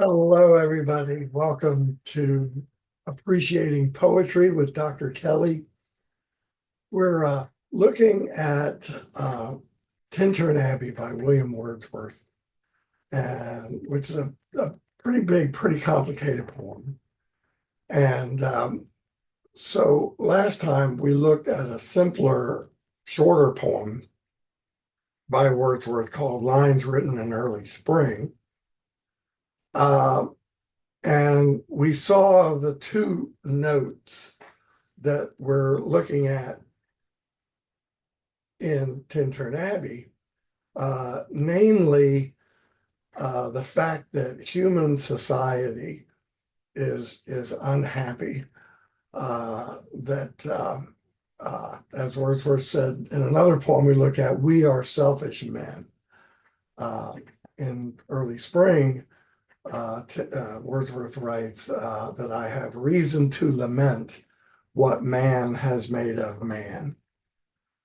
Hello, everybody. Welcome to Appreciating Poetry with Dr. Kelly. We're looking at Tintern Abbey by William Wordsworth, and which is a pretty big, pretty complicated poem. And so last time we looked at a simpler, shorter poem by Wordsworth called Lines Written in Early Spring. Uh, and we saw the two notes that we're looking at in Tintern Abbey, namely the fact that human society is unhappy. As Wordsworth said in another poem we look at, we are selfish men. In Early Spring, Wordsworth writes that I have reason to lament what man has made of man.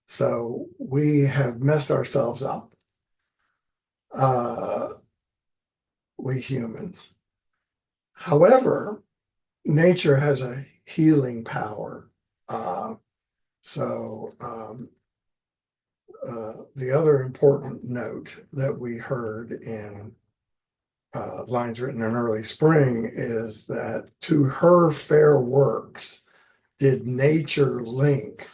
So we have messed ourselves up, uh, we humans. However, nature has a healing power. Uh, so the other important note that we heard in Lines Written in Early Spring is that to her fair works did nature link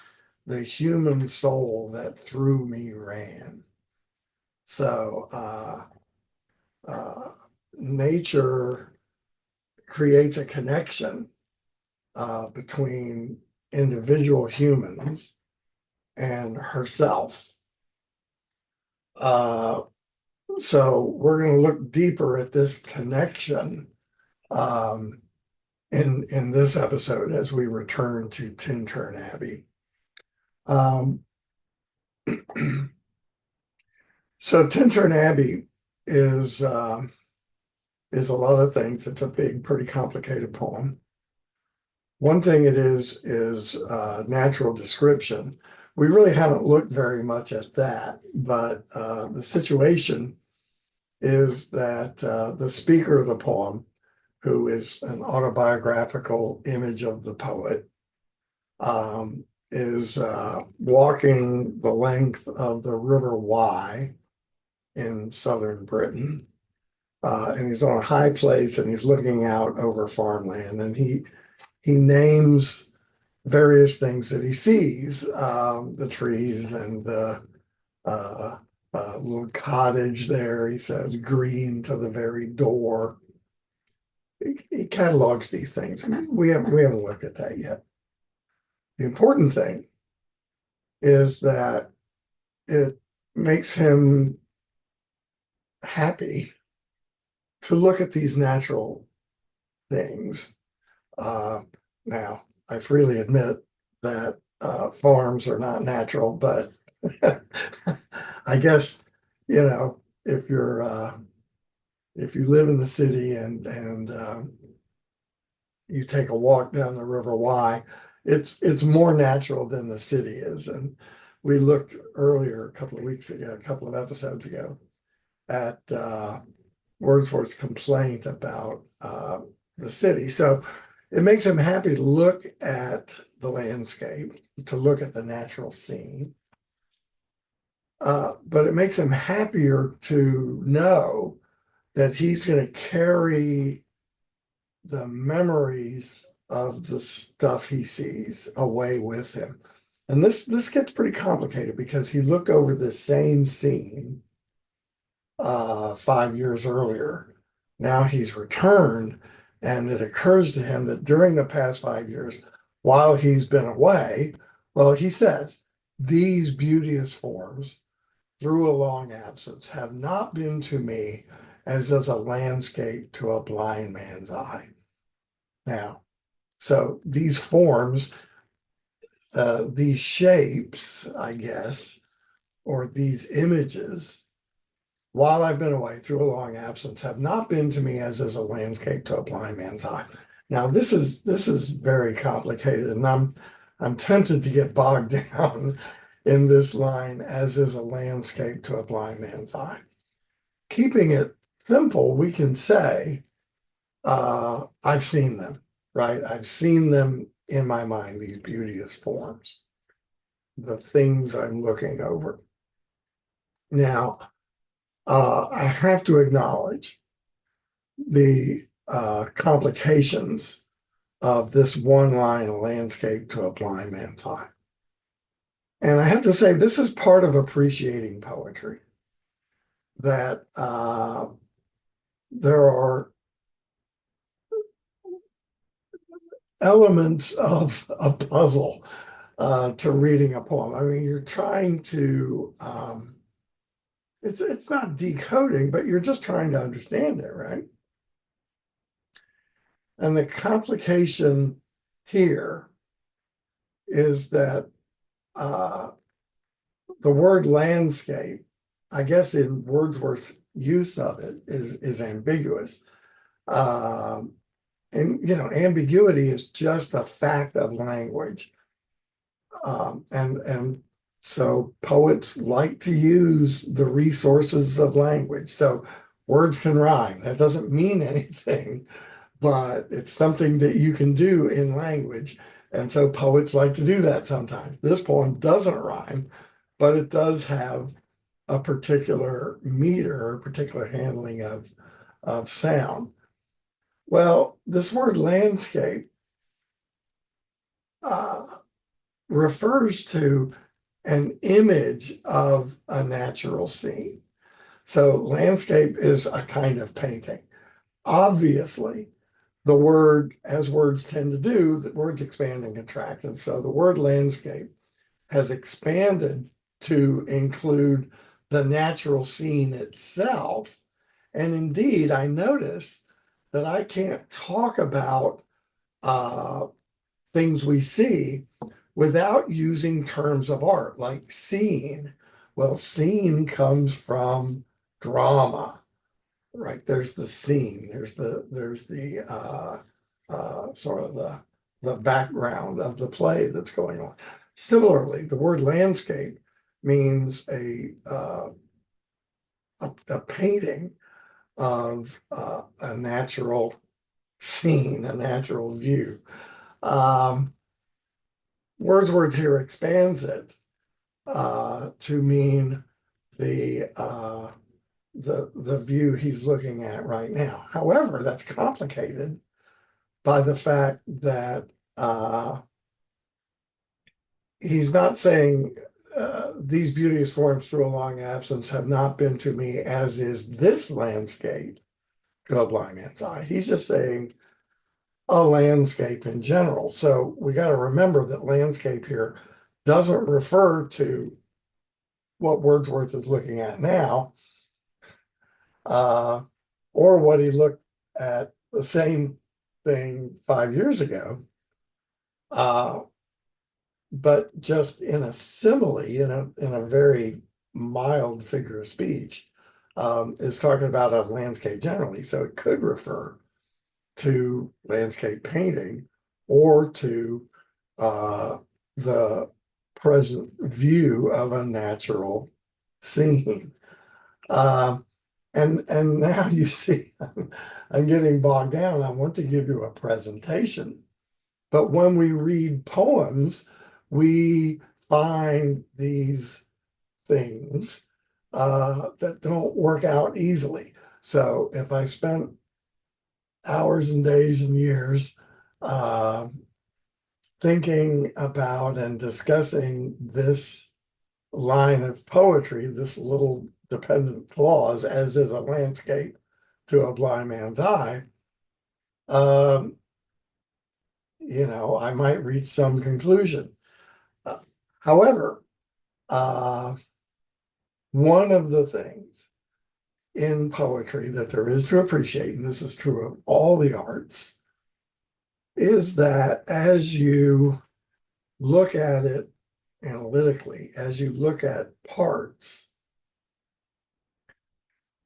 the human soul that through me ran. So nature creates a connection between individual humans and herself. Uh, so we're going to look deeper at this connection um, in this episode as we return to Tintern Abbey. Um, so Tintern Abbey is is a lot of things. It's a big, pretty complicated poem. One thing it is natural description. We really haven't looked very much at that, but the situation is that the speaker of the poem, who is an autobiographical image of the poet, is walking the length of the River Wye in southern Britain. And he's on a high place and he's looking out over farmland, and he names various things that he sees, the trees and the little cottage there. He says green to the very door. He catalogs these things. We haven't looked at that yet. The important thing is that it makes him happy to look at these natural things. Uh, Now, I freely admit that farms are not natural, but I guess, you know, if you're if you live in the city and you take a walk down the River Wye, it's more natural than the city is. And we looked earlier a couple of weeks ago, a couple of episodes ago, at Wordsworth's complaint about the city. So it makes him happy to look at the landscape, to look at the natural scene. But it makes him happier to know that he's going to carry the memories of the stuff he sees away with him. And this gets pretty complicated because he looked over the same scene 5 years earlier. Now he's returned, and it occurs to him that during the past 5 years, while he's been away, well, he says, these beauteous forms through a long absence have not been to me as is a landscape to a blind man's eye. Now, so these forms, these shapes, I guess, or these images, while I've been away through a long absence, have not been to me as is a landscape to a blind man's eye. Now, this is very complicated, and I'm tempted to get bogged down in this line, as is a landscape to a blind man's eye. Keeping it simple, we can say I've seen them, right? I've seen them in my mind, these beauteous forms, the things I'm looking over. Now, I have to acknowledge the complications of this one line landscape to a blind man's eye. And I have to say, this is part of appreciating poetry, that there are elements of a puzzle to reading a poem. I mean, you're trying to, it's not decoding, but you're just trying to understand it, right? And the complication here is that uh, the word landscape, I guess in Wordsworth's use of it is ambiguous. Um, and ambiguity is just a fact of language. And so poets like to use the resources of language. So words can rhyme. That doesn't mean anything, but it's something that you can do in language. And so poets like to do that sometimes. This poem doesn't rhyme, but it does have a particular meter, a particular handling of sound. Well, this word landscape uh, refers to an image of a natural scene. So landscape is a kind of painting. Obviously, the word, as words tend to do, the words expand and contract. And so the word landscape has expanded to include the natural scene itself. And indeed, I notice that I can't talk about uh, things we see without using terms of art like scene. Well, scene comes from drama, right? There's the scene. There's the sort of the background of the play that's going on. Similarly, the word landscape means a painting of a natural scene, a natural view. Um, Wordsworth here expands it to mean the uh, the view he's looking at right now. However, that's complicated by the fact that he's not saying these beauteous forms through a long absence have not been to me, as is this landscape to a blind man's eye. He's just saying a landscape in general. So we got to remember that landscape here doesn't refer to what Wordsworth is looking at now, uh, or what he looked at the same thing 5 years ago, uh, but just in a simile, in a very mild figure of speech, is talking about a landscape generally. So it could refer to landscape painting or to uh, the present view of a natural scene. Um, and now you see, I'm getting bogged down. I want to give you a presentation, but when we read poems, we find these things that don't work out easily. So if I spent hours and days and years uh, thinking about and discussing this line of poetry, this little dependent clause, as is a landscape to a blind man's eye, um, I might reach some conclusion. Uh, However, uh, one of the things in poetry that there is to appreciate, and this is true of all the arts, is that as you look at it analytically, as you look at parts,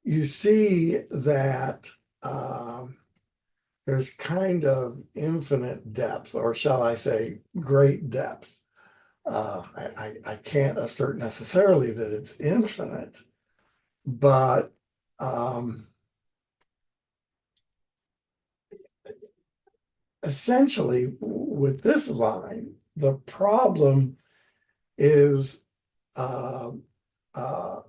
you see that there's kind of infinite depth, or shall I say, great depth. I can't assert necessarily that it's infinite, but essentially, with this line, the problem is uh, uh,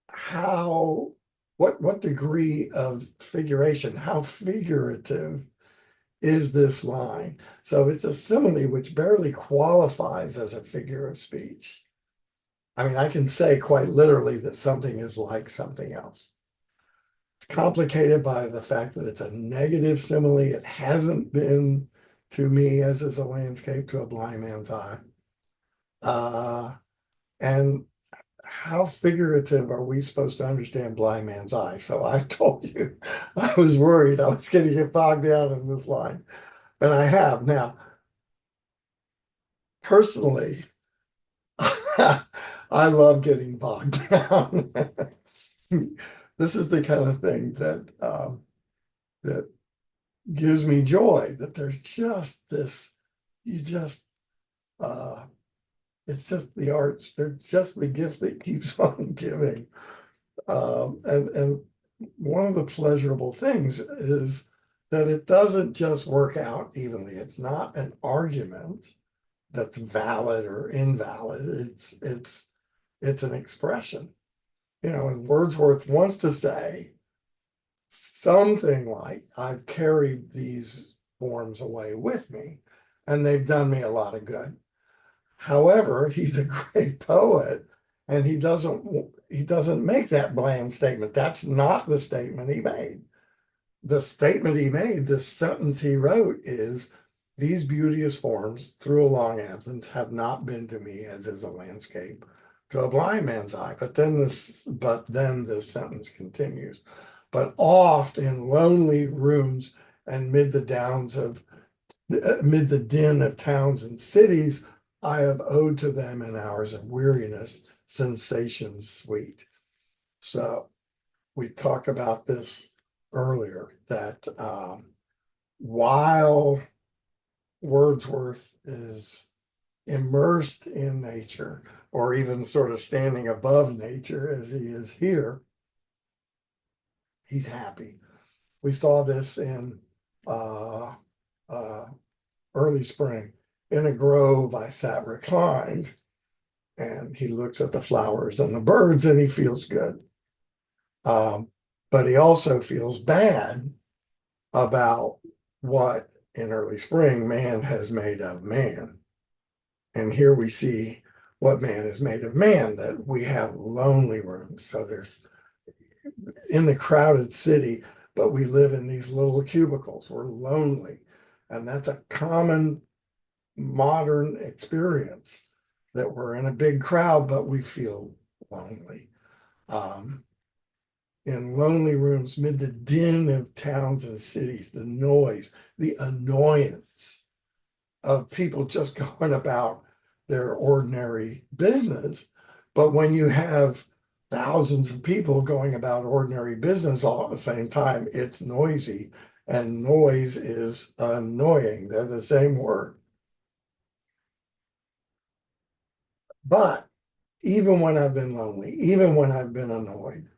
how what degree of figuration, how figurative is this line? So it's a simile which barely qualifies as a figure of speech. I mean, I can say quite literally that something is like something else. It's complicated by the fact that it's a negative simile. It hasn't been to me, as is a landscape to a blind man's eye. Uh, and how figurative are we supposed to understand blind man's eye? So I told you I was worried I was going to get bogged down in this line. And I have. Now, personally, I love getting bogged down. This is the kind of thing that gives me joy, that there's just this, you just uh it's just the arts, they're just the gift that keeps on giving. And one of the pleasurable things is that it doesn't just work out evenly. It's not an argument that's valid or invalid. It's an expression. And Wordsworth wants to say something like, I've carried these forms away with me, and they've done me a lot of good. However, he's a great poet, and he doesn't make that bland statement. That's not the statement he made. The statement he made, the sentence he wrote is, these beauteous forms through a long absence have not been to me as is a landscape to a blind man's eye. But then this sentence continues. But oft in lonely rooms and mid the din of towns and cities, I have owed to them in hours of weariness sensations sweet. So we talked about this earlier, that while Wordsworth is immersed in nature, or even sort of standing above nature as he is here, he's happy. We saw this in uh, uh, early spring. In a grove, I sat reclined, and he looks at the flowers and the birds, and he feels good. Um, but he also feels bad about what in early spring man has made of man. And here we see what man is made of man, that we have lonely rooms. So there's in the crowded city, but we live in these little cubicles. We're lonely. And that's a common modern experience, that we're in a big crowd, but we feel lonely. Um, in lonely rooms, mid the din of towns and cities, the noise, the annoyance of people just going about their ordinary business. But when you have thousands of people going about ordinary business all at the same time, it's noisy, and noise is annoying. They're the same word. But even when I've been lonely, even when I've been annoyed,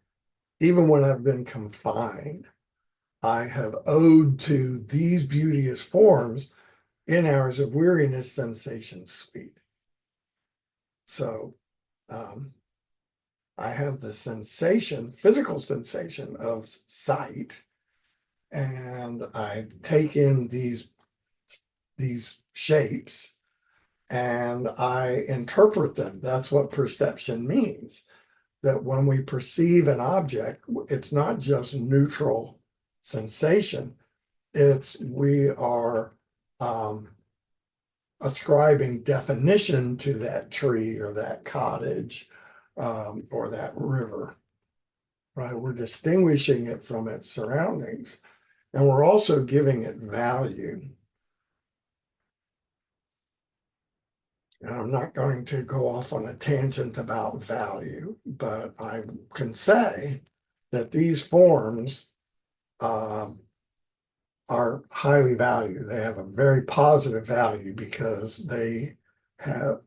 even when I've been confined, I have owed to these beauteous forms in hours of weariness sensations sweet. So um, I have the sensation, physical sensation of sight, and I take in these shapes and I interpret them. That's what perception means. That when we perceive an object, it's not just neutral sensation. It's we are um, ascribing definition to that tree or that cottage or that river, right? We're distinguishing it from its surroundings, and we're also giving it value. And I'm not going to go off on a tangent about value, but I can say that these forms um, are highly valued. They have a very positive value because they have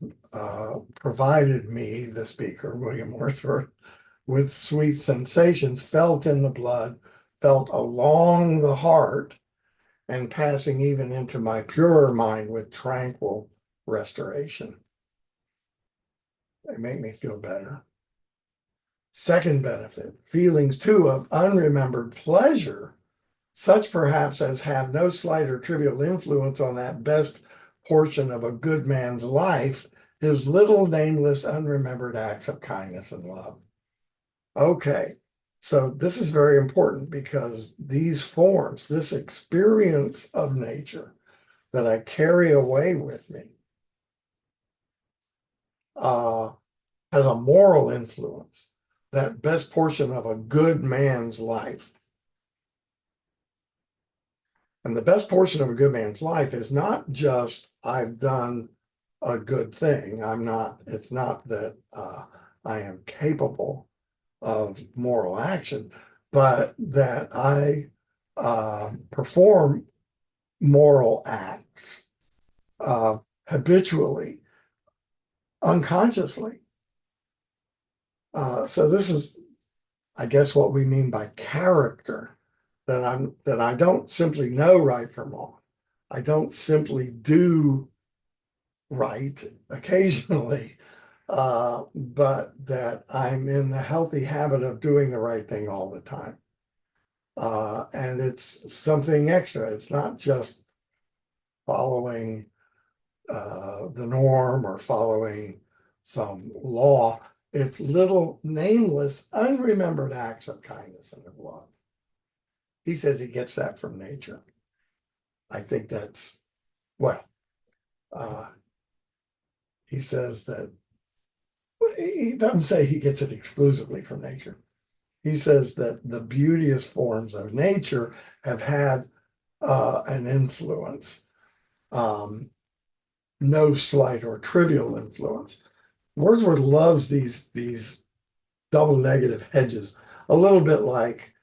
provided me, the speaker, William Wordsworth, with sweet sensations felt in the blood, felt along the heart, and passing even into my purer mind with tranquil restoration. They make me feel better. Second benefit, feelings too of unremembered pleasure, such perhaps as have no slight or trivial influence on that best portion of a good man's life, his little nameless unremembered acts of kindness and love. Okay, so this is very important because these forms, this experience of nature that I carry away with me, uh, has a moral influence, that best portion of a good man's life. And the best portion of a good man's life is not just I've done a good thing. It's not that I am capable of moral action, but that I perform moral acts habitually, unconsciously. So this is, I guess, what we mean by character, that I don't simply know right from wrong. I don't simply do right occasionally, but that I'm in the healthy habit of doing the right thing all the time. And it's something extra. It's not just following the norm or following some law. It's little nameless, unremembered acts of kindness and of love. He says he gets that from nature. I think that's, well, uh, he says that he doesn't say he gets it exclusively from nature. He says that the beauteous forms of nature have had an influence, no slight or trivial influence. Wordsworth loves these double negative hedges, a little bit like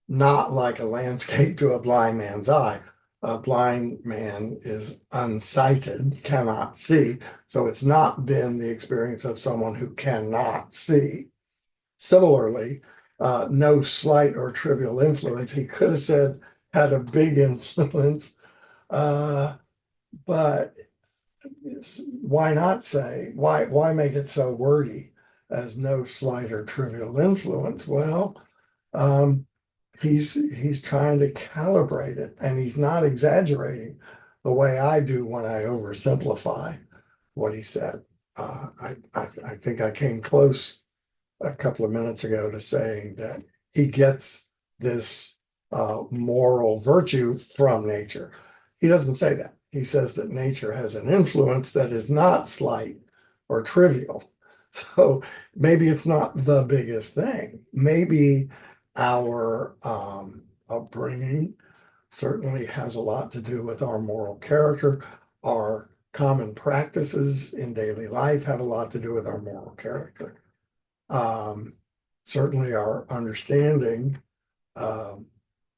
not like a landscape to a blind man's eye. A blind man is unsighted, cannot see. So it's not been the experience of someone who cannot see. Similarly, no slight or trivial influence. He could have said had a big influence, but why not say, why make it so wordy as no slight or trivial influence? Well, um, he's trying to calibrate it, and he's not exaggerating the way I do when I oversimplify what he said. I think I came close a couple of minutes ago to saying that he gets this moral virtue from nature. He doesn't say that. He says that nature has an influence that is not slight or trivial. So maybe it's not the biggest thing. Maybe our upbringing certainly has a lot to do with our moral character. Our common practices in daily life have a lot to do with our moral character. Um, Certainly our understanding, um,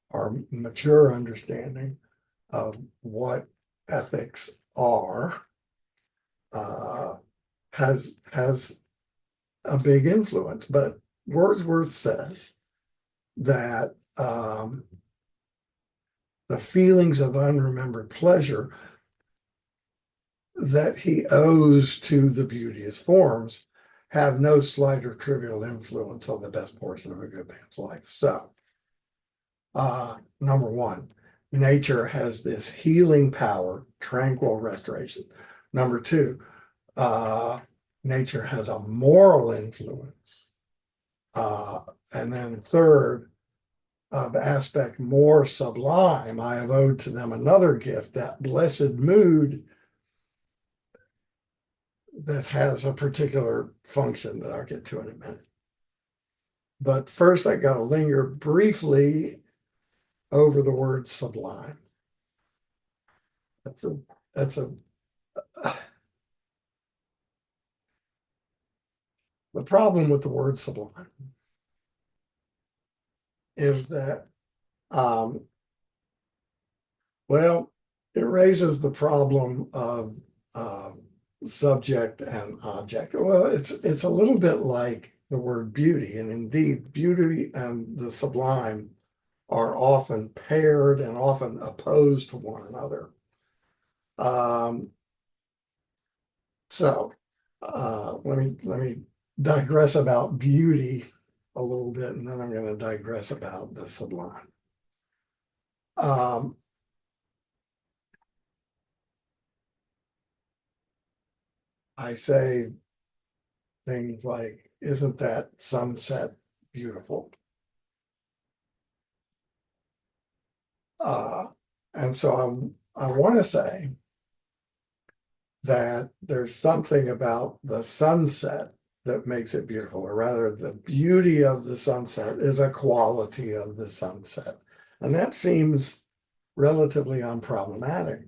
our mature understanding of what ethics are, uh, has a big influence. But Wordsworth says that the feelings of unremembered pleasure that he owes to the beauteous forms have no slight or trivial influence on the best portion of a good man's life. So, number one, nature has this healing power, tranquil restoration. Number two, nature has a moral influence. And then third, of aspect more sublime, I have owed to them another gift, that blessed mood that has a particular function that I'll get to in a minute. But first, I got to linger briefly over the word sublime. That's a that's a the problem with the word sublime is that well, it raises the problem of subject and object. Well, it's a little bit like the word beauty, and indeed, beauty and the sublime are often paired and often opposed to one another. Um, so let me digress about beauty a little bit, and then I'm going to digress about the sublime. Um, I say things like, "Isn't that sunset beautiful?" Uh, and so I want to say that there's something about the sunset that makes it beautiful, or rather, the beauty of the sunset is a quality of the sunset. And that seems relatively unproblematic.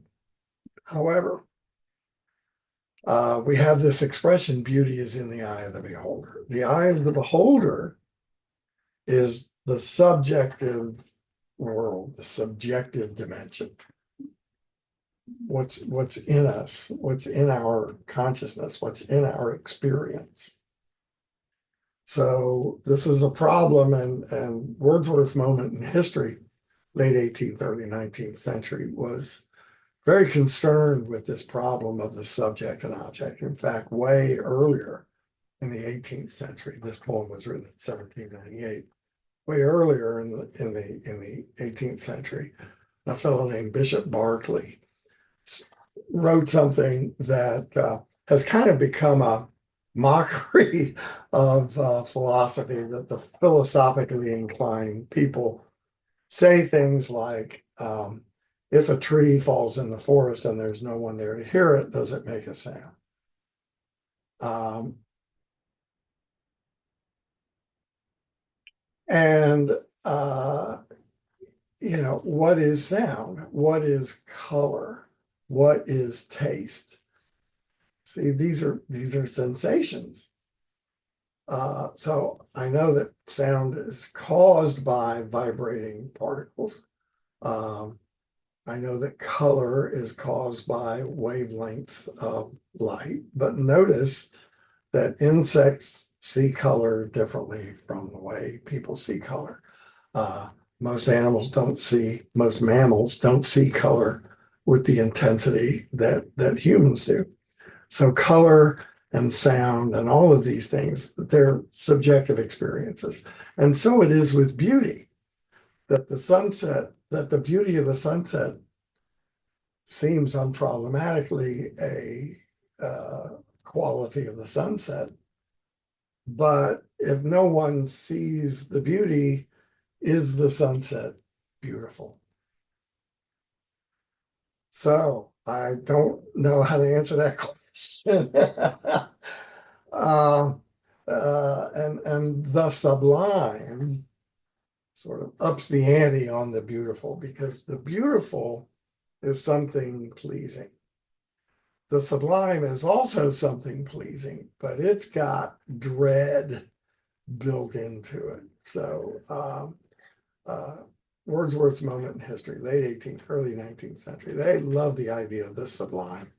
However, we have this expression, beauty is in the eye of the beholder. The eye of the beholder is the subjective world, the subjective dimension. What's in us, what's in our consciousness, what's in our experience. So this is a problem, and Wordsworth's moment in history, late 18th, early 19th century, was very concerned with this problem of the subject and object. In fact, way earlier in the 18th century, this poem was written in 1798. Way earlier in the 18th century, a fellow named Bishop Berkeley wrote something that has kind of become a mockery of philosophy, that the philosophically inclined people say things like, if a tree falls in the forest and there's no one there to hear it, does it make a sound? Um, and what is sound? What is color? What is taste? See, these are sensations. So I know that sound is caused by vibrating particles. Um, I know that color is caused by wavelengths of light, but notice that insects see color differently from the way people see color. Uh, most mammals don't see color with the intensity that humans do. So color and sound and all of these things, they're subjective experiences. And so it is with beauty, that the beauty of the sunset seems unproblematically a quality of the sunset. But if no one sees the beauty, is the sunset beautiful? So I don't know how to answer that question. uh, and the sublime sort of ups the ante on the beautiful, because the beautiful is something pleasing. The sublime is also something pleasing, but it's got dread built into it. So uh, Wordsworth's moment in history, late 18th, early 19th century, they love the idea of the sublime.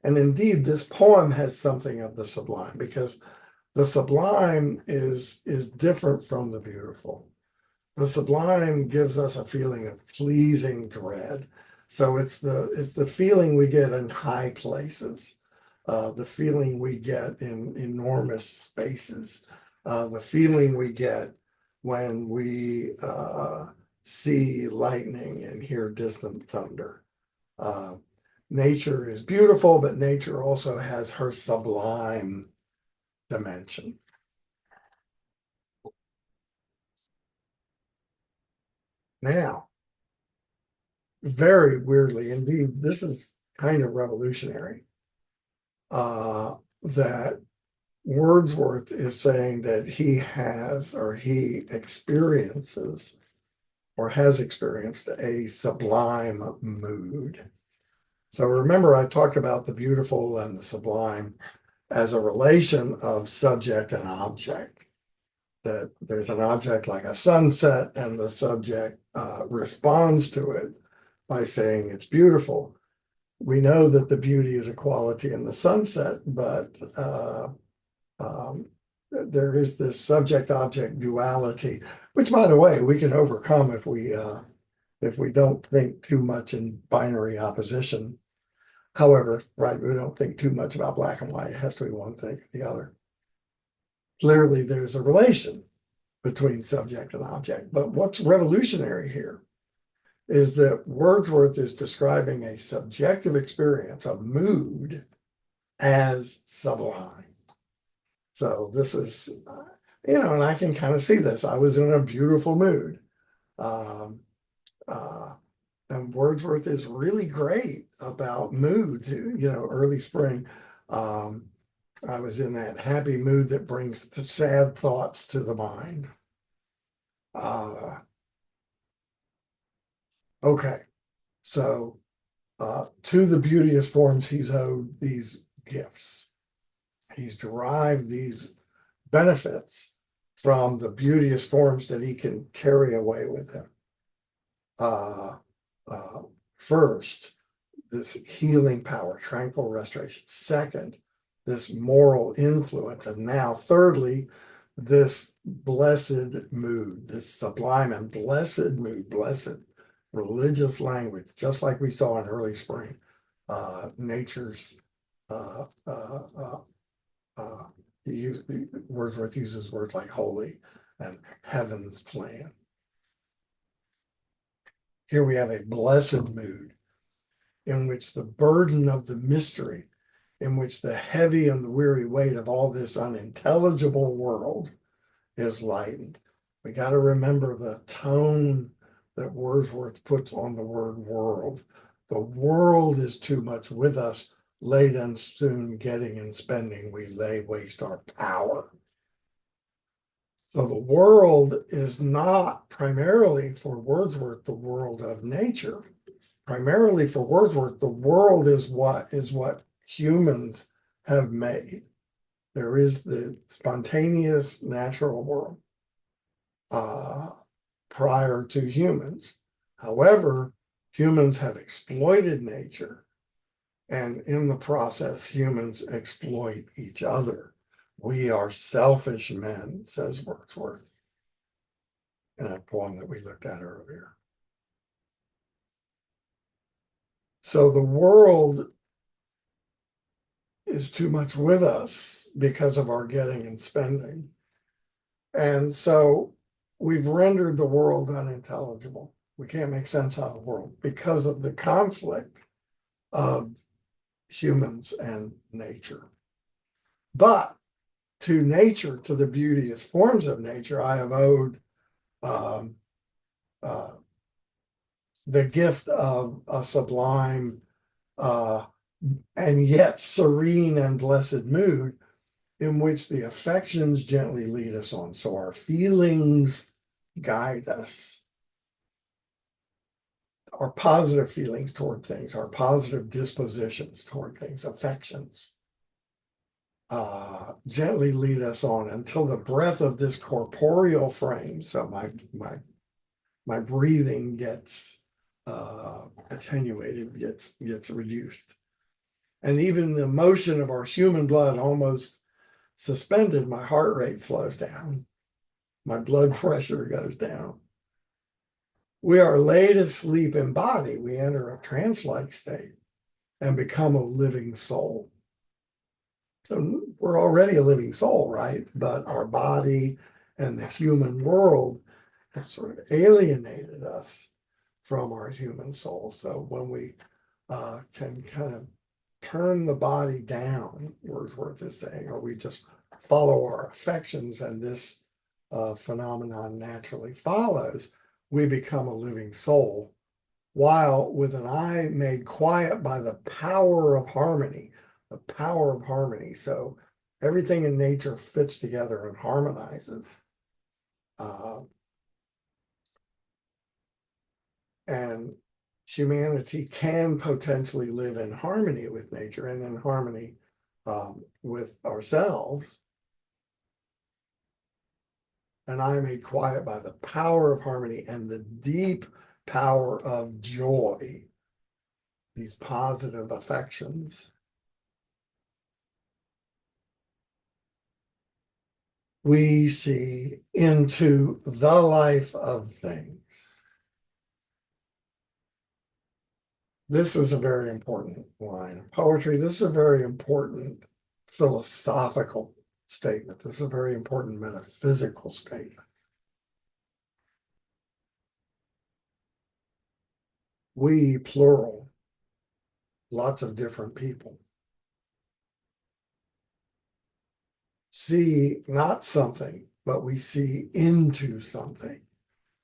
And indeed, this poem has something of the sublime, because the sublime is different from the beautiful. The sublime gives us a feeling of pleasing dread. So it's the feeling we get in high places, the feeling we get in enormous spaces, the feeling we get when we see lightning and hear distant thunder. Uh, Nature is beautiful, but nature also has her sublime dimension. Now, very weirdly, indeed, this is kind of revolutionary, that Wordsworth is saying that he has, or he experiences or has experienced a sublime mood. So remember, I talked about the beautiful and the sublime as a relation of subject and object, that there's an object like a sunset, and the subject responds to it by saying it's beautiful. We know that the beauty is a quality in the sunset, but um, there is this subject-object duality which by the way, we can overcome if we don't think too much in binary opposition. However, right, we don't think too much about black and white. It has to be one thing or the other. Clearly, there's a relation between subject and object. But what's revolutionary here is that Wordsworth is describing a subjective experience of mood as sublime. So this is, and I can kind of see this. I was in a beautiful mood. Um, uh, and Wordsworth is really great about mood, early spring. Um, I was in that happy mood that brings the sad thoughts to the mind. Uh, okay, so to the beauteous forms, he's owed these gifts. He's derived these benefits from the beauteous forms that he can carry away with him. Uh, uh, First, this healing power, tranquil restoration. Second, this moral influence. And now, thirdly, this blessed mood, this sublime and blessed mood, blessed religious language, just like we saw in early spring. Nature's uh, uh, uh, uh, Wordsworth uses words like holy and heaven's plan. Here we have a blessed mood in which the burden of the mystery, in which the heavy and the weary weight of all this unintelligible world is lightened. We got to remember the tone that Wordsworth puts on the word world. The world is too much with us, late and soon getting and spending, we lay waste our power. So the world is not primarily for Wordsworth the world of nature. Primarily for Wordsworth, the world is what humans have made. There is the spontaneous natural world uh, prior to humans. However, humans have exploited nature, and in the process, humans exploit each other. We are selfish men, says Wordsworth in a poem that we looked at earlier. So the world is too much with us because of our getting and spending. And so we've rendered the world unintelligible. We can't make sense out of the world because of the conflict of humans and nature. But to nature, to the beauteous forms of nature, I have owed um, uh, the gift of a sublime uh, and yet serene and blessed mood in which the affections gently lead us on. So our feelings guide us. Our positive feelings toward things, our positive dispositions toward things, affections, gently lead us on until the breath of this corporeal frame. So my breathing gets attenuated, gets reduced, and even the motion of our human blood almost suspended. My heart rate slows down, my blood pressure goes down. We are laid asleep in body. We enter a trance-like state and become a living soul. So we're already a living soul, right? But our body and the human world have sort of alienated us from our human soul. So when we can kind of turn the body down, Wordsworth is saying, or we just follow our affections and this phenomenon naturally follows, we become a living soul, while with an eye made quiet by the power of harmony, the power of harmony. So everything in nature fits together and harmonizes. Uh, and humanity can potentially live in harmony with nature and in harmony with ourselves. And I made quiet by the power of harmony and the deep power of joy, these positive affections. we see into the life of things. This is a very important line of poetry. This is a very important philosophical statement. This is a very important metaphysical statement. We, plural, lots of different people, see not something, but we see into something,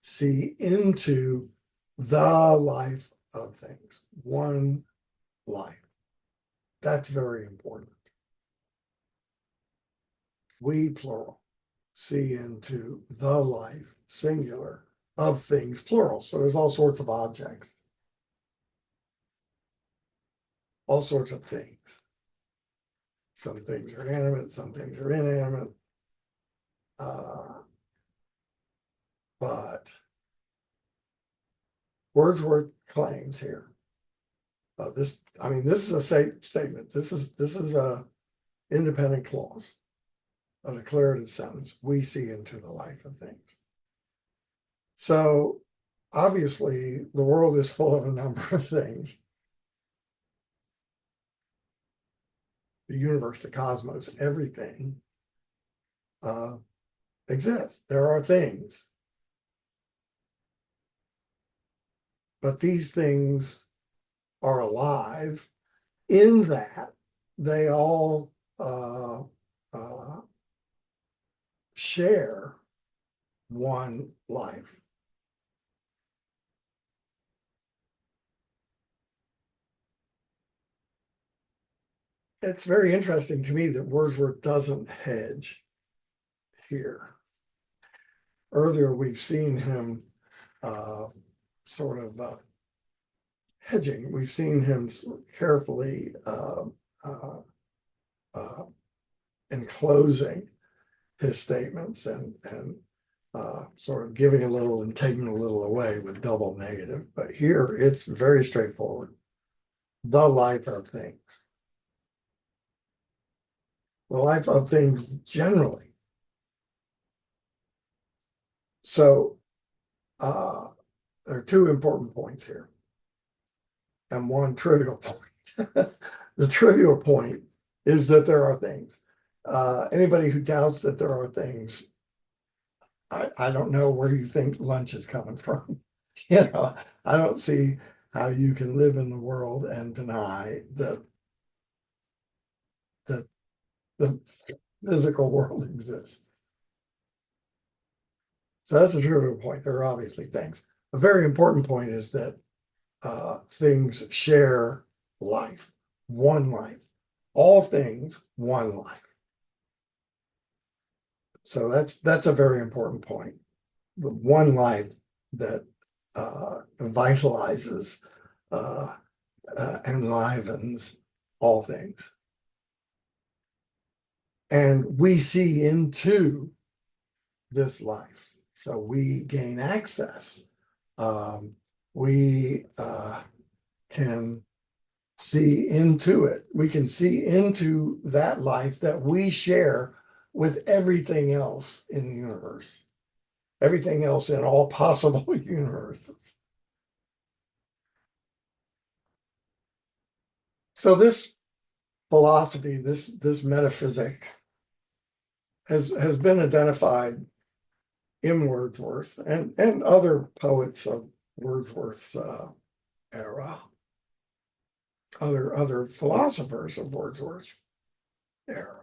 see into the life of things, one life. That's very important. We, plural, see into the life, singular, of things, plural. So there's all sorts of objects, all sorts of things. Some things are animate, some things are inanimate. But Wordsworth claims here, this is a statement. This is a independent clause, a declarative sentence. We see into the life of things. So obviously the world is full of a number of things. The universe, the cosmos, everything exists. There are things. But these things are alive in that they all share one life. It's very interesting to me that Wordsworth doesn't hedge here. Earlier, we've seen him sort of hedging. We've seen him carefully enclosing his statements and sort of giving a little and taking a little away with double negative. But here it's very straightforward. The life of things. The life of things generally. So there are two important points here and one trivial point. The trivial point is that there are things. Anybody who doubts that there are things, I don't know where you think lunch is coming from. I don't see how you can live in the world and deny that the physical world exists. So that's a trivial point. There are obviously things. A very important point is that things share life, one life. All things, one life. So that's a very important point. The one life that vitalizes, enlivens all things. And we see into this life. So we gain access. We can see into it. We can see into that life that we share with everything else in the universe, everything else in all possible universes. So this philosophy, this metaphysic has been identified in Wordsworth and other poets of Wordsworth's era, other philosophers of Wordsworth's era.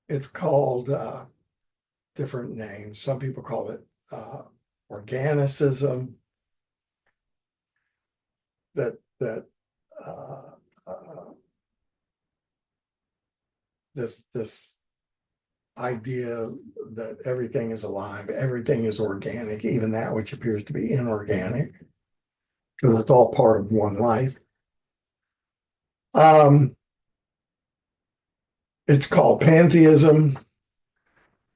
It's called different names. Some people call it organicism. This idea that everything is alive, everything is organic, even that which appears to be inorganic, because it's all part of one life. It's called pantheism.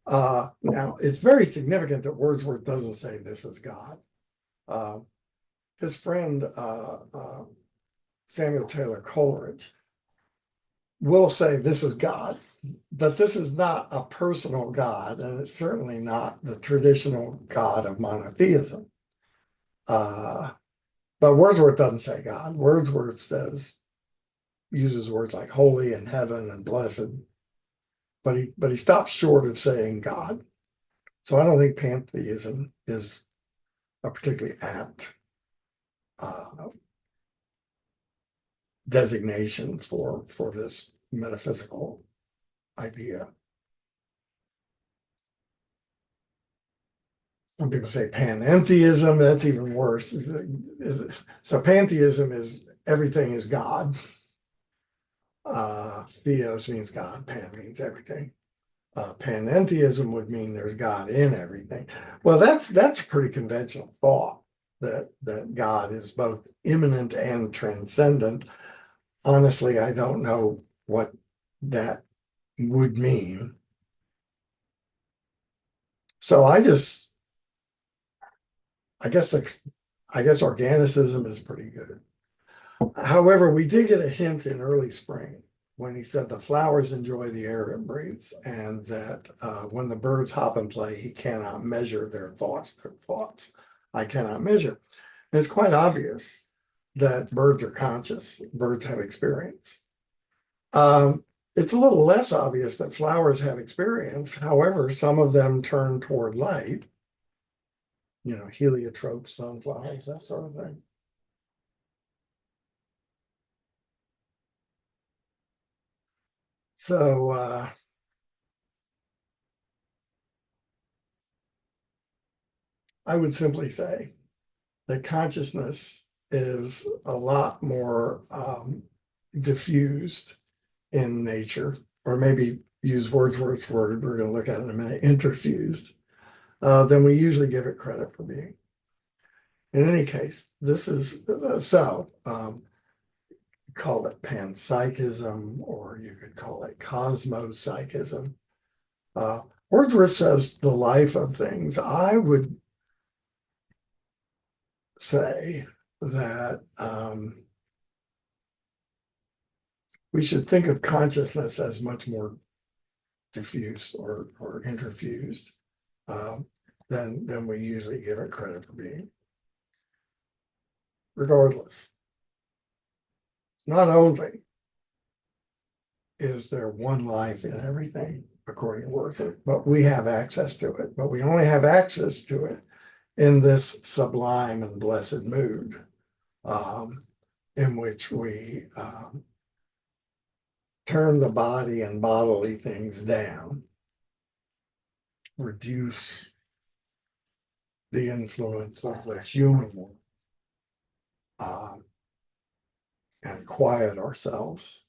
Now, it's very significant that Wordsworth doesn't say this is God. His friend Samuel Taylor Coleridge will say this is God, but this is not a personal God, and it's certainly not the traditional God of monotheism. Uh, but Wordsworth doesn't say God. Wordsworth uses words like holy and heaven and blessed, but he stops short of saying God. So I don't think pantheism is a particularly apt uh, designation for this metaphysical idea. Some people say panentheism, that's even worse. So pantheism is everything is God. Theos means God, pan means everything. Panentheism would mean there's God in everything. Well, that's a pretty conventional thought that God is both immanent and transcendent. Honestly, I don't know what that would mean. So I guess I guess organicism is pretty good. However, we did get a hint in early spring when he said the flowers enjoy the air it breathes, and that when the birds hop and play, he cannot measure their thoughts. Their thoughts, I cannot measure. And it's quite obvious that birds are conscious. Birds have experience. It's a little less obvious that flowers have experience. However, some of them turn toward light. Heliotrope sunflowers, that sort of thing. So I would simply say that consciousness is a lot more diffused in nature, or maybe use Wordsworth's word, we're going to look at it in a minute, interfused, than we usually give it credit for being. In any case, this is call it panpsychism, or you could call it cosmopsychism. Wordsworth says the life of things. I would say that we should think of consciousness as much more diffuse or interfused um, than we usually give it credit for being. Regardless, not only is there one life in everything, according to Wordsworth, but we have access to it. But we only have access to it in this sublime and blessed mood um, in which we turn the body and bodily things down, reduce the influence of the human um, and quiet ourselves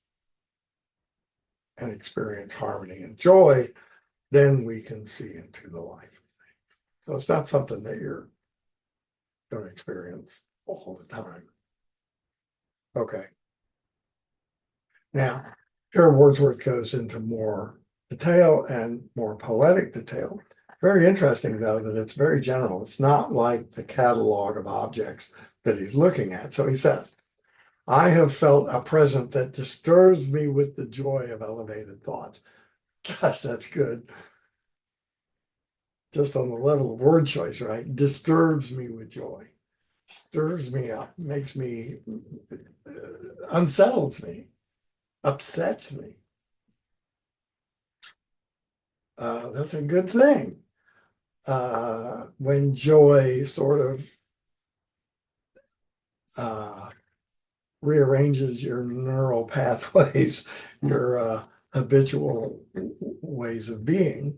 and experience harmony and joy, then we can see into the life. So it's not something that you're going to experience all the time. Okay. Now, here Wordsworth goes into more detail and more poetic detail. Very interesting, though, that it's very general. It's not like the catalog of objects that he's looking at. So he says, I have felt a present that disturbs me with the joy of elevated thoughts. Gosh, that's good. Just on the level of word choice, right? Disturbs me with joy, stirs me up, makes me, unsettles me, upsets me. That's a good thing. When joy sort of uh, rearranges your neural pathways, your habitual ways of being,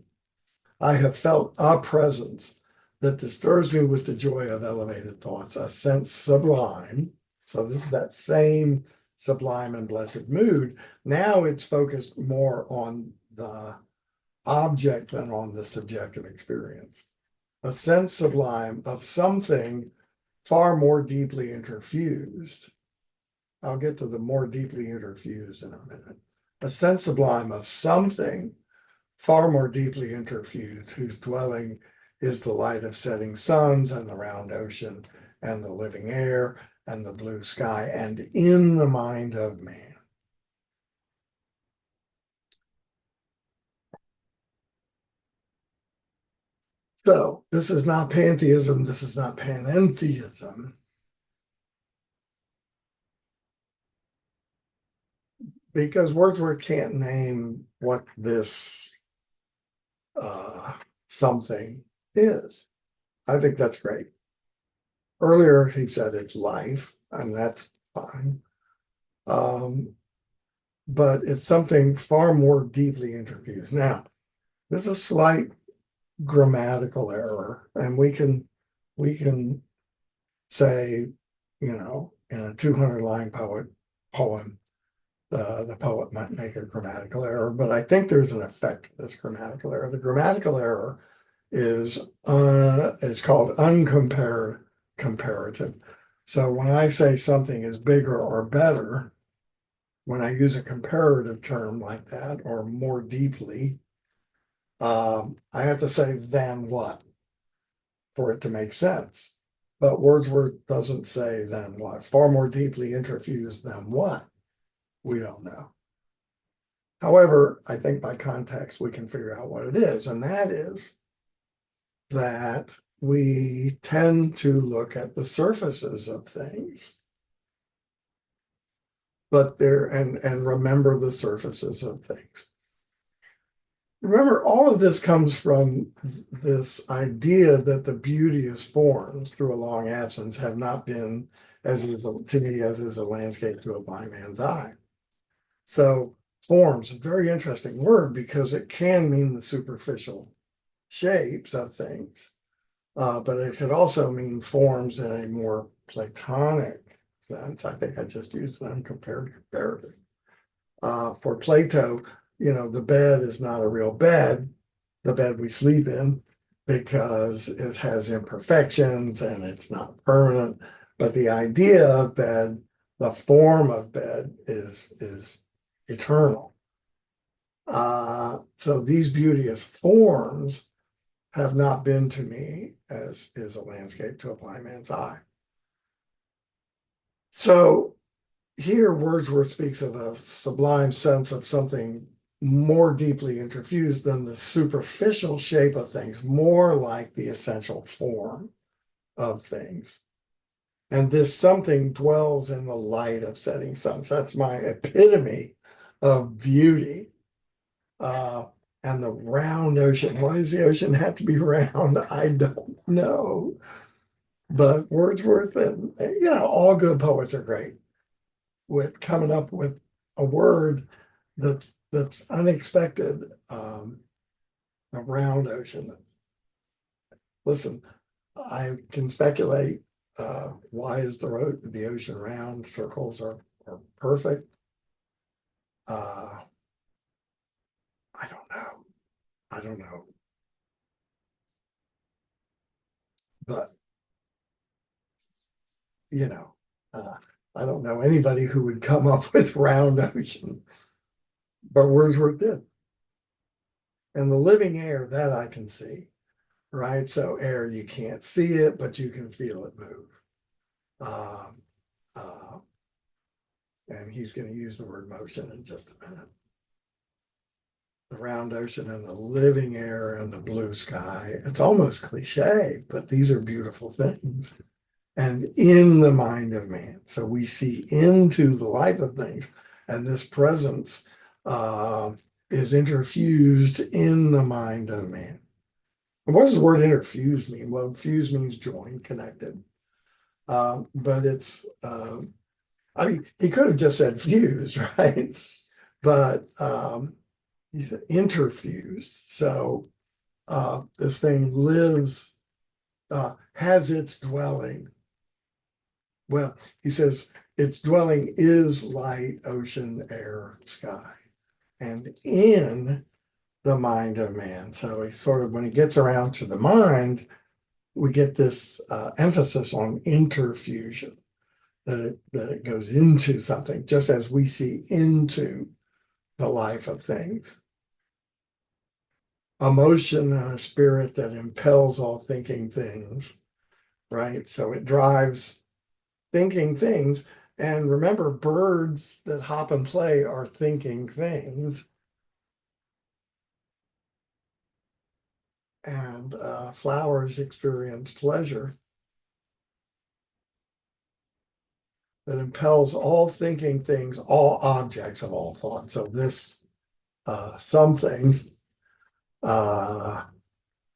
I have felt a presence that disturbs me with the joy of elevated thoughts, a sense sublime. So this is that same sublime and blessed mood. Now it's focused more on the object than on the subjective experience. A sense sublime of something far more deeply interfused. I'll get to the more deeply interfused in a minute. A sense sublime of something far more deeply interfused, whose dwelling is the light of setting suns and the round ocean and the living air and the blue sky and in the mind of man. So this is not pantheism, this is not panentheism, because Wordsworth can't name what this uh, something is. I think that's great. Earlier, he said it's life, and that's fine. Um, but it's something far more deeply introduced. Now, there's a slight grammatical error, and we can say, in a 200 line poem, the poet might make a grammatical error, but I think there's an effect of this grammatical error. The grammatical error is called uncompared comparative. So when I say something is bigger or better, when I use a comparative term like that or more deeply, I have to say than what for it to make sense. But Wordsworth doesn't say than what. Far more deeply interfused than what? We don't know. However, I think by context we can figure out what it is, and that is that we tend to look at the surfaces of things, but and remember the surfaces of things. Remember, all of this comes from this idea that the beauteous forms through a long absence have not been, to me, as is a landscape to a blind man's eye. So forms, a very interesting word because it can mean the superficial shapes of things, but it could also mean forms in a more Platonic sense. I think I just used an uncompared comparative. For Plato, the bed is not a real bed, the bed we sleep in, because it has imperfections and it's not permanent. But the idea of bed, the form of bed is eternal. So these beauteous forms have not been to me as is a landscape to a blind man's eye. So here Wordsworth speaks of a sublime sense of something more deeply interfused than the superficial shape of things, more like the essential form of things. And this something dwells in the light of setting suns. That's my epitome of beauty. Uh, and the round ocean. Why does the ocean have to be round? I don't know. But Wordsworth and all good poets are great with coming up with a word that's unexpected. A round ocean. Listen, I can speculate. Why is the ocean round? Circles are perfect. Uh, I don't know. I don't know. But you know, uh, I don't know anybody who would come up with round ocean, but Wordsworth did. And the living air, that I can see, right? So air, you can't see it, but you can feel it move. Um, uh, and he's going to use the word motion in just a minute. The round ocean and the living air and the blue sky. It's almost cliche, but these are beautiful things. And in the mind of man. So we see into the life of things, and this presence is interfused in the mind of man. And what does the word interfused mean? Well, fused means joined, connected. But I mean, he could have just said fused, right? But interfused. So this thing lives, has its dwelling. Well, he says its dwelling is light, ocean, air, sky, and in the mind of man. So he sort of, when he gets around to the mind, we get this emphasis on interfusion, that it goes into something, just as we see into the life of things. Emotion and a spirit that impels all thinking things, right? So it drives thinking things. And remember, birds that hop and play are thinking things. and flowers experience pleasure that impels all thinking things, all objects of all thought. So this something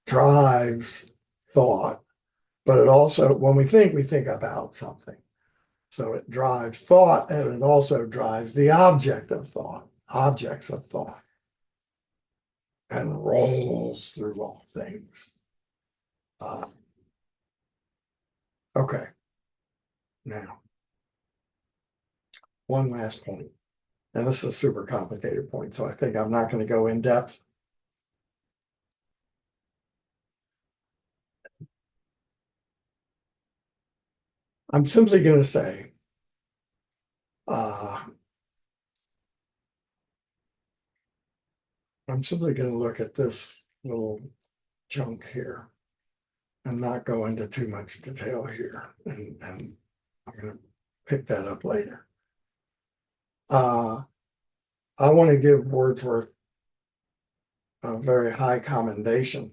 drives thought, but it also, when we think about something. So it drives thought, and it also drives the object of thought, objects of thought, and rolls through all things. Okay, now, one last point, and this is a super complicated point, so I think I'm not going to go in depth. I'm simply going to say, I'm simply going to look at this little chunk here and not go into too much detail here. And I'm going to pick that up later. I want to give Wordsworth a very high commendation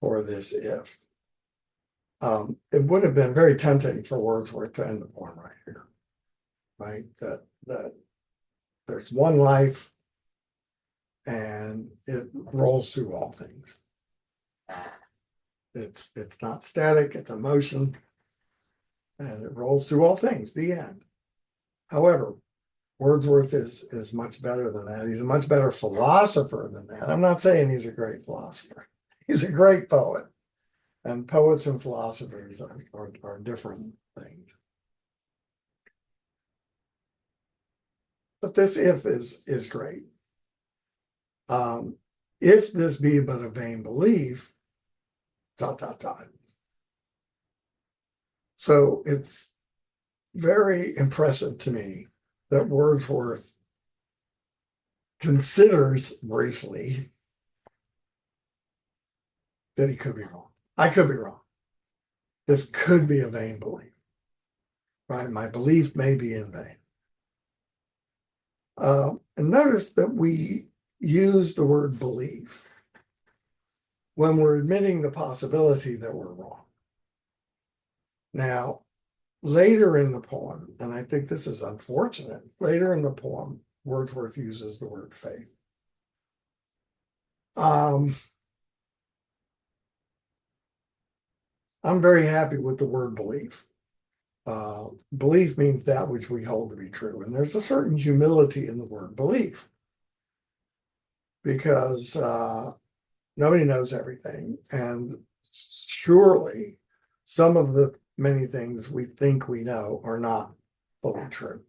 for this if. It would have been very tempting for Wordsworth to end the poem right here, right? That there's one life and it rolls through all things. It's not static, it's a motion, and it rolls through all things, the end. However, Wordsworth is much better than that. He's a much better philosopher than that. I'm not saying he's a great philosopher. He's a great poet. And poets and philosophers are different things. But this if is great. If this be but a vain belief, ... So it's very impressive to me that Wordsworth considers briefly that he could be wrong. I could be wrong. This could be a vain belief, right? My belief may be in vain. And notice that we use the word belief when we're admitting the possibility that we're wrong. Now, later in the poem, and I think this is unfortunate, later in the poem, Wordsworth uses the word faith. I'm very happy with the word belief. Belief means that which we hold to be true. And there's a certain humility in the word belief because nobody knows everything. And surely some of the many things we think we know are not fully true.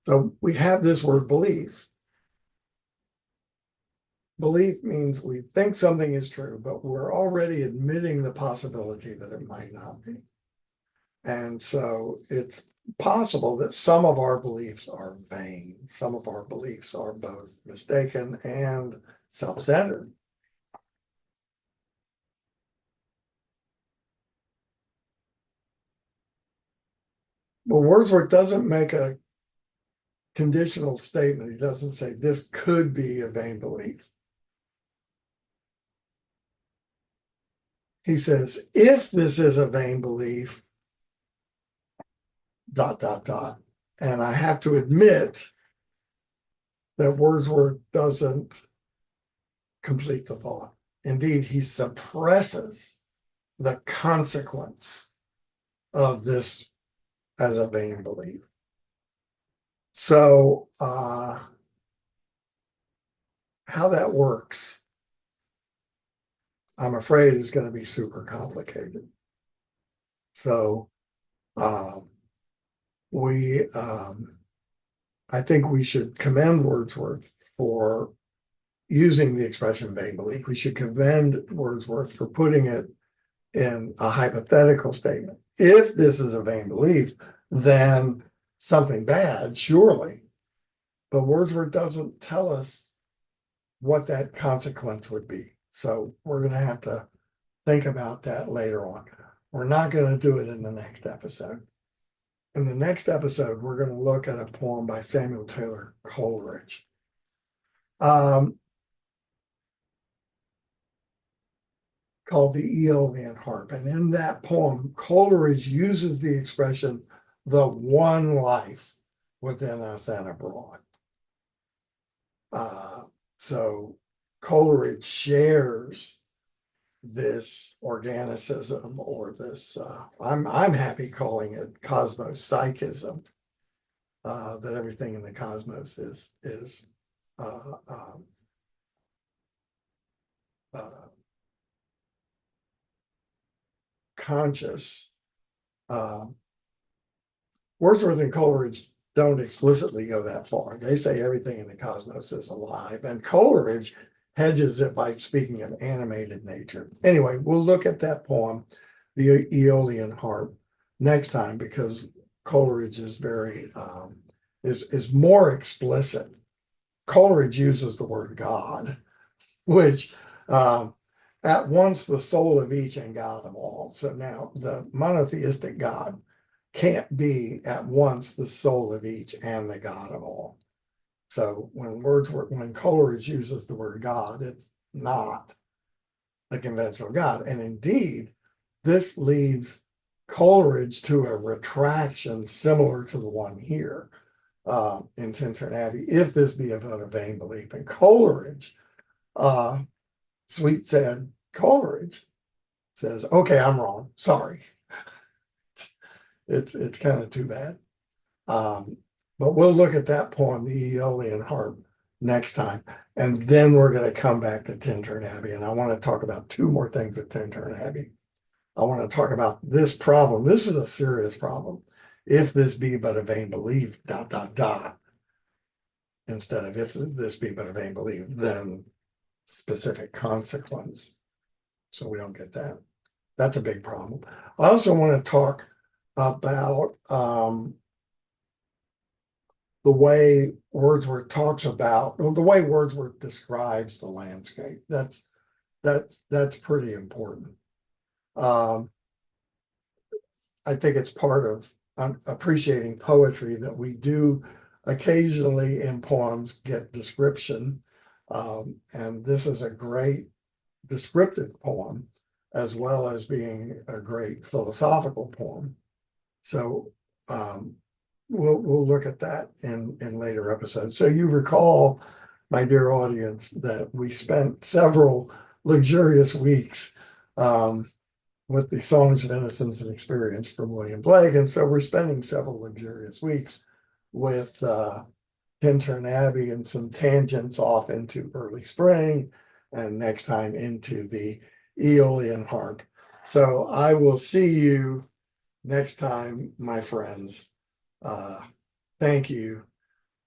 So we have this word belief. Belief means we think something is true, but we're already admitting the possibility that it might not be. And so it's possible that some of our beliefs are vain. Some of our beliefs are both mistaken and self-centered. But Wordsworth doesn't make a conditional statement. He doesn't say this could be a vain belief. He says, if this is a vain belief, ... And I have to admit that Wordsworth doesn't complete the thought. Indeed, he suppresses the consequence of this as a vain belief. So how that works, I'm afraid, is going to be super complicated. So I think we should commend Wordsworth for using the expression vain belief. We should commend Wordsworth for putting it in a hypothetical statement. If this is a vain belief, then something bad, surely. But Wordsworth doesn't tell us what that consequence would be. So we're going to have to think about that later on. We're not going to do it in the next episode. In the next episode, we're going to look at a poem by Samuel Taylor Coleridge. called the Aeolian harp. And in that poem, Coleridge uses the expression, the one life within us and abroad. So Coleridge shares this organicism, or this, I'm happy calling it cosmopsychism, that everything in the cosmos is uh, um, uh, conscious. Um, Wordsworth and Coleridge don't explicitly go that far. They say everything in the cosmos is alive, and Coleridge hedges it by speaking of animated nature. Anyway, we'll look at that poem, the Aeolian harp, next time, because Coleridge is very is more explicit. Coleridge uses the word God, which um, at once the soul of each and God of all. So now the monotheistic God can't be at once the soul of each and the God of all. So when Coleridge uses the word God, it's not a conventional God. And indeed, this leads Coleridge to a retraction similar to the one here in Tintern Abbey, if this be but a vain belief. And Coleridge, uh, Sweet said, Coleridge says, okay, I'm wrong. Sorry. It's kind of too bad. Um, but we'll look at that poem, the Aeolian harp, next time. And then we're going to come back to Tintern Abbey. And I want to talk about two more things with Tintern Abbey. I want to talk about this problem. This is a serious problem. If this be but a vain belief, dot, dot, dot, instead of if this be but a vain belief, then specific consequence. So we don't get that. That's a big problem. I also want to talk about the way Wordsworth talks about, well, the way Wordsworth describes the landscape. That's pretty important. Um, I think it's part of appreciating poetry that we do occasionally in poems get description. And this is a great descriptive poem, as well as being a great philosophical poem. So we'll look at that in later episodes. So you recall, my dear audience, that we spent several luxurious weeks with the Songs of Innocence and Experience from William Blake. And so we're spending several luxurious weeks with Tintern Abbey and some tangents off into early spring, and next time into the Aeolian harp. So I will see you next time, my friends. Thank you.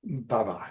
Bye bye.